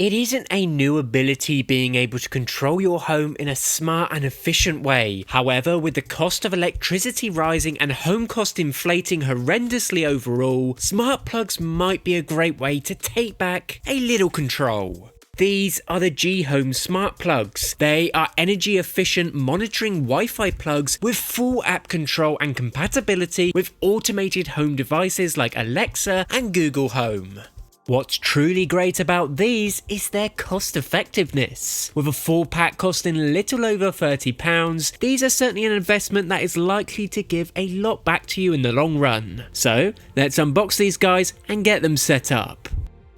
It isn't a new ability being able to control your home in a smart and efficient way. However, with the cost of electricity rising and home cost inflating horrendously overall, smart plugs might be a great way to take back a little control. These are the GHome smart plugs. They are energy efficient monitoring Wi-Fi plugs with full app control and compatibility with automated home devices like Alexa and Google Home. What's truly great about these is their cost effectiveness. With a 4-pack costing a little over £30, these are certainly an investment that is likely to give a lot back to you in the long run. So let's unbox these guys and get them set up.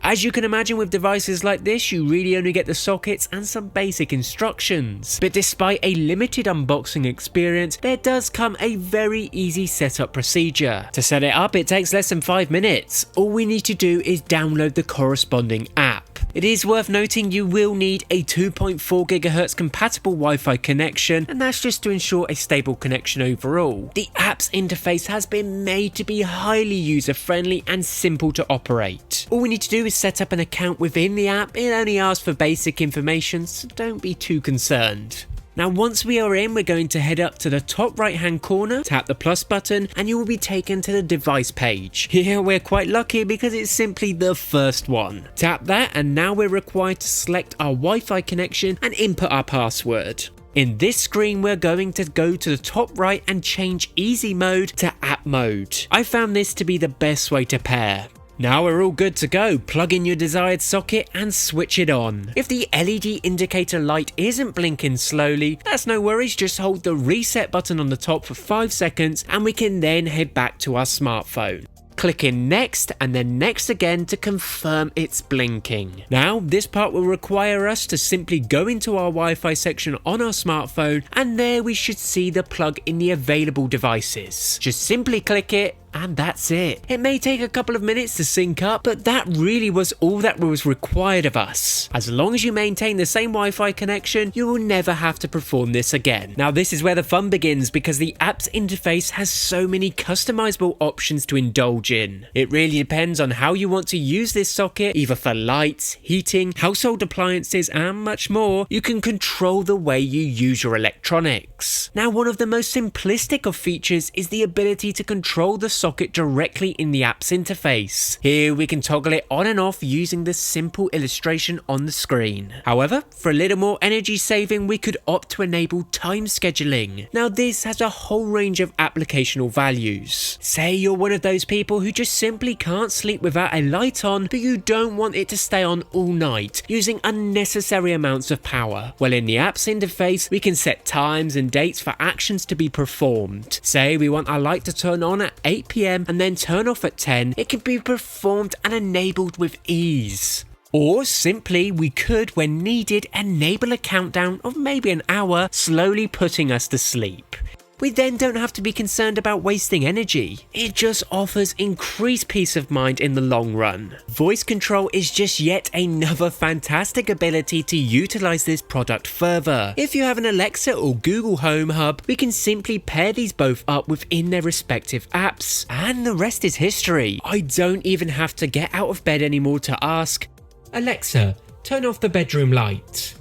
As you can imagine, with devices like this, you really only get the sockets and some basic instructions. But despite a limited unboxing experience, there does come a very easy setup procedure. To set it up, it takes less than 5 minutes. All we need to do is download the corresponding app. It is worth noting you will need a 2.4 GHz compatible Wi-Fi connection, and that's just to ensure a stable connection overall. The app's interface has been made to be highly user-friendly and simple to operate. All we need to do is set up an account within the app. It only asks for basic information, so don't be too concerned. Now once we are in, we're going to head up to the top right hand corner, tap the plus button, and you will be taken to the device page. Here we're quite lucky because it's simply the first one. Tap that and now we're required to select our Wi-Fi connection and input our password. In this screen, we're going to go to the top right and change easy mode to app mode. I found this to be the best way to pair. Now we're all good to go. Plug in your desired socket and switch it on. If the LED indicator light isn't blinking slowly, that's no worries, just hold the reset button on the top for 5 seconds and we can then head back to our smartphone. Click in next and then next again to confirm it's blinking. Now this part will require us to simply go into our Wi-Fi section on our smartphone and there we should see the plug in the available devices. Just simply click it and that's it. It may take a couple of minutes to sync up, but that really was all that was required of us. As long as you maintain the same Wi-Fi connection, you will never have to perform this again. Now this is where the fun begins because the app's interface has so many customizable options to indulge in. It really depends on how you want to use this socket, either for lights, heating, household appliances and much more. You can control the way you use your electronics. Now one of the most simplistic of features is the ability to control the socket directly in the app's interface. Here we can toggle it on and off using the simple illustration on the screen. However, for a little more energy saving, we could opt to enable time scheduling. Now this has a whole range of applicational values. Say you're one of those people who just simply can't sleep without a light on, but you don't want it to stay on all night, using unnecessary amounts of power. Well, in the app's interface, we can set times and dates for actions to be performed. Say we want our light to turn on at 8 PM and then turn off at 10, it can be performed and enabled with ease. Or simply, we could, when needed, enable a countdown of maybe an hour, slowly putting us to sleep. We then don't have to be concerned about wasting energy. It just offers increased peace of mind in the long run. Voice control is just yet another fantastic ability to utilize this product further. If you have an Alexa or Google Home hub, we can simply pair these both up within their respective apps, and the rest is history. I don't even have to get out of bed anymore to ask, Alexa, turn off the bedroom light.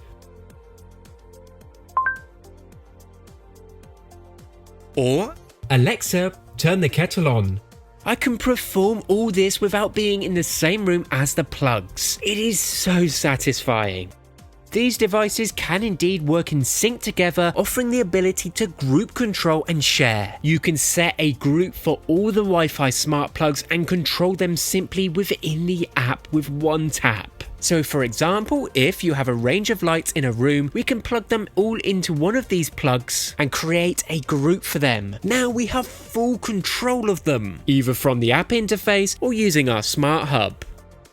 Or, Alexa, turn the kettle on. I can perform all this without being in the same room as the plugs. It is so satisfying. These devices can indeed work in sync together, offering the ability to group control and share. You can set a group for all the Wi-Fi smart plugs and control them simply within the app with one tap. So for example, if you have a range of lights in a room, we can plug them all into one of these plugs and create a group for them. Now we have full control of them, either from the app interface or using our smart hub.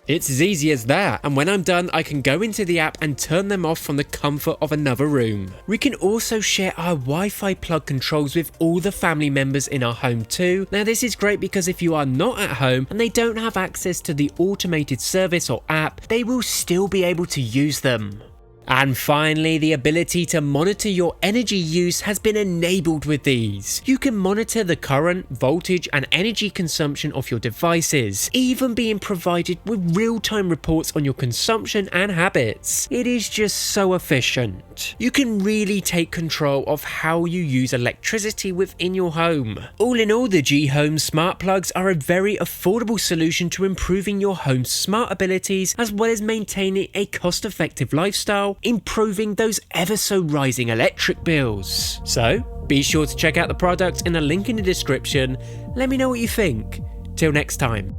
It's as easy as that, and when I'm done, I can go into the app and turn them off from the comfort of another room. We can also share our Wi-Fi plug controls with all the family members in our home too. Now this is great because if you are not at home and they don't have access to the automated service or app, they will still be able to use them. And finally, the ability to monitor your energy use has been enabled with these. You can monitor the current, voltage and energy consumption of your devices, even being provided with real-time reports on your consumption and habits. It is just so efficient. You can really take control of how you use electricity within your home. All in all, the GHome smart plugs are a very affordable solution to improving your home's smart abilities, as well as maintaining a cost-effective lifestyle, improving those ever so rising electric bills. So be sure to check out the products in the link in the description. Let me know what you think. Till next time.